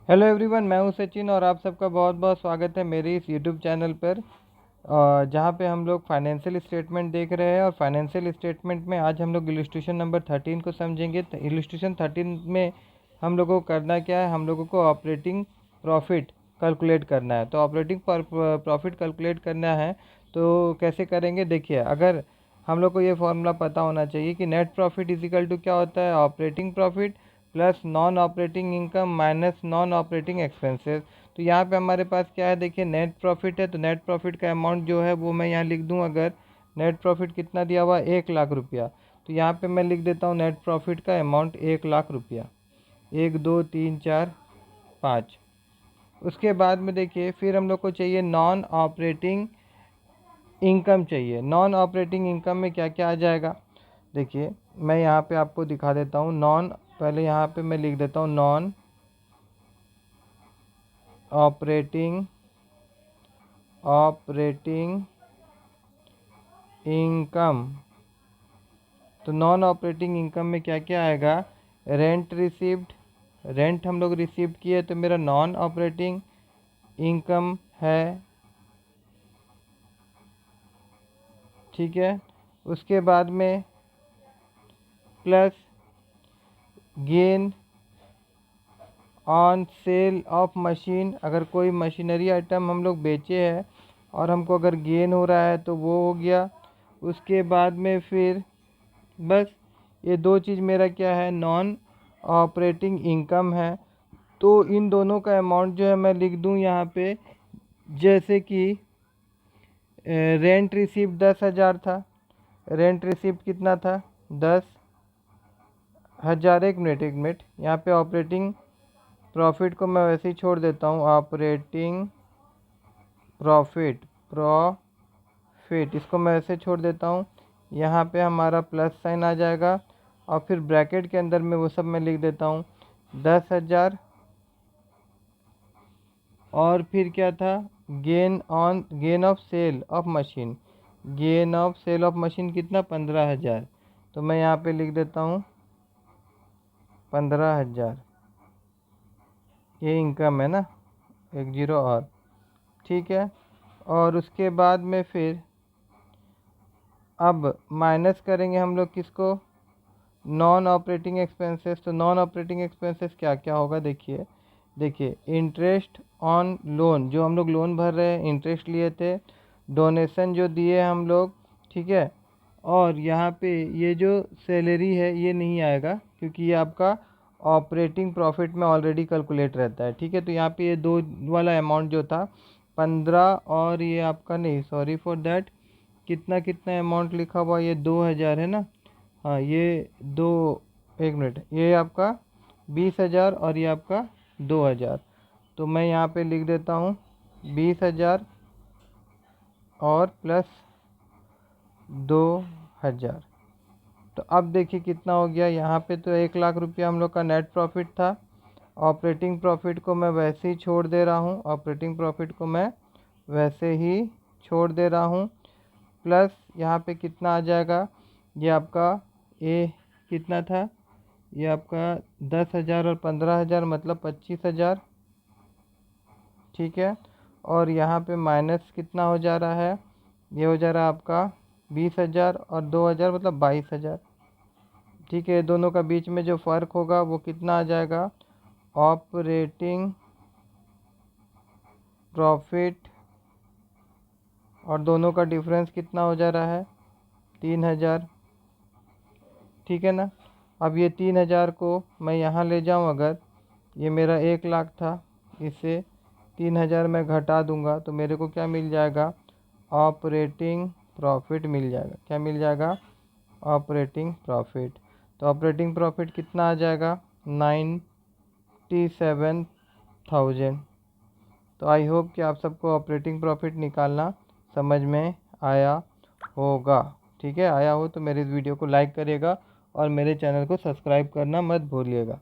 Hello everyone, मैं हूं सचिन और आप सबका बहुत बहुत स्वागत है मेरे इस यूट्यूब चैनल पर जहां पे हम लोग फाइनेंशियल स्टेटमेंट देख रहे हैं। और फाइनेंशियल स्टेटमेंट में आज हम लोग इलस्ट्रेशन नंबर 13 को समझेंगे। तो इलस्ट्रेशन 13 में हम लोगों को करना क्या है, हम लोगों को ऑपरेटिंग प्रॉफिट कैलकुलेट करना है। तो ऑपरेटिंग प्रॉफिट कैलकुलेट करना है तो कैसे करेंगे, देखिए। अगर हम लोग को ये फॉर्मूला पता होना चाहिए कि नेट प्रॉफिट इजिकल टू क्या होता है, operating profit plus non operating income minus non operating expenses. तो यहाँ पे हमारे पास क्या है, देखिए नेट प्रॉफिट है। तो नेट प्रॉफिट का अमाउंट जो है वो मैं यहाँ लिख दूँ। अगर नेट प्रॉफिट कितना दिया हुआ, 1,00,000 रुपया, तो यहाँ पे मैं लिख देता हूँ नेट प्रॉफिट का अमाउंट 1,00,000 रुपया। 1 2 3 4 5। उसके बाद में देखिए फिर हम लोग को चाहिए नॉन ऑपरेटिंग इनकम चाहिए। नॉन ऑपरेटिंग इनकम में क्या क्या आ जाएगा, देखिए मैं यहाँ पे आपको दिखा देता हूँ। पहले यहाँ पे मैं लिख देता हूँ नॉन ऑपरेटिंग इनकम। तो नॉन ऑपरेटिंग इनकम में क्या क्या आएगा, रेंट रिसीव्ड, रेंट हम लोग रिसीव किए तो मेरा नॉन ऑपरेटिंग इनकम है, ठीक है। उसके बाद में plus gain on sale of machine. अगर कोई मशीनरी आइटम हम लोग बेचे हैं और हमको अगर गेन हो रहा है तो वो हो गया। उसके बाद में फिर बस ये दो चीज़ मेरा क्या है, नॉन ऑपरेटिंग इनकम है। तो इन दोनों का अमाउंट जो है मैं लिख दूँ यहाँ पे। जैसे कि रेंट रिसीव 10,000 था, रेंट रिसीव कितना था, 10,000। एक मिनट यहाँ पे ऑपरेटिंग प्रॉफिट को मैं वैसे ही छोड़ देता हूँ। ऑपरेटिंग प्रॉफिट इसको मैं वैसे छोड़ देता हूँ। यहाँ पे हमारा प्लस साइन आ जाएगा और फिर ब्रैकेट के अंदर में वो सब मैं लिख देता हूँ 10,000। और फिर क्या था, gain of sale of machine. Gain of sale of machine कितना, 15,000। तो मैं यहाँ पे लिख देता हूँ 15,000। ये इनकम है ना, 10 और, ठीक है। और उसके बाद में फिर अब माइनस करेंगे हम लोग किसको, नॉन ऑपरेटिंग एक्सपेंसेस। तो नॉन ऑपरेटिंग एक्सपेंसेस क्या क्या होगा, देखिए इंटरेस्ट ऑन लोन, जो हम लोग लोन भर रहे हैं, इंटरेस्ट लिए थे, डोनेशन जो दिए हम लोग, ठीक है। और यहाँ पे ये जो सैलरी है ये नहीं आएगा क्योंकि ये आपका ऑपरेटिंग प्रॉफिट में ऑलरेडी कैलकुलेट रहता है, ठीक है। तो यहाँ पे ये दो वाला अमाउंट जो था 15 और ये आपका नहीं, सॉरी फॉर दैट, कितना कितना अमाउंट लिखा हुआ, ये 2,000 है ना। हाँ ये दो, एक मिनट, ये आपका 20,000 और ये आपका 2,000। तो मैं यहाँ पे लिख देता हूँ 20,000 और प्लस 2,000। तो अब देखिए कितना हो गया, यहाँ पे तो 1,00,000 रुपया हम लोग का नेट प्रॉफिट था। ऑपरेटिंग प्रॉफिट को मैं वैसे ही छोड़ दे रहा हूँ, ऑपरेटिंग प्रॉफिट को मैं वैसे ही छोड़ दे रहा हूँ। प्लस यहाँ पे कितना आ जाएगा, ये आपका ए कितना था, ये आपका 10,000 और 15,000 मतलब 25,000, ठीक है। और यहाँ पे माइनस कितना हो जा रहा है, ये हो जा रहा है आपका 20,000 और 2,000 मतलब 22,000, ठीक है। दोनों का बीच में जो फ़र्क होगा वो कितना आ जाएगा, ऑपरेटिंग प्रॉफिट और दोनों का डिफरेंस कितना हो जा रहा है, 3,000, ठीक है ना। अब ये 3,000 को मैं यहाँ ले जाऊँ, अगर ये मेरा 1,00,000 था, इसे 3,000 मैं घटा दूंगा तो मेरे को क्या मिल जाएगा, ऑपरेटिंग प्रॉफिट मिल जाएगा। क्या मिल जाएगा, ऑपरेटिंग प्रॉफिट। तो ऑपरेटिंग प्रॉफिट कितना आ जाएगा, 97,000। तो आई होप कि आप सबको ऑपरेटिंग प्रॉफिट निकालना समझ में आया होगा, ठीक है। आया हो तो मेरे इस वीडियो को लाइक करिएगा और मेरे चैनल को सब्सक्राइब करना मत भूलिएगा।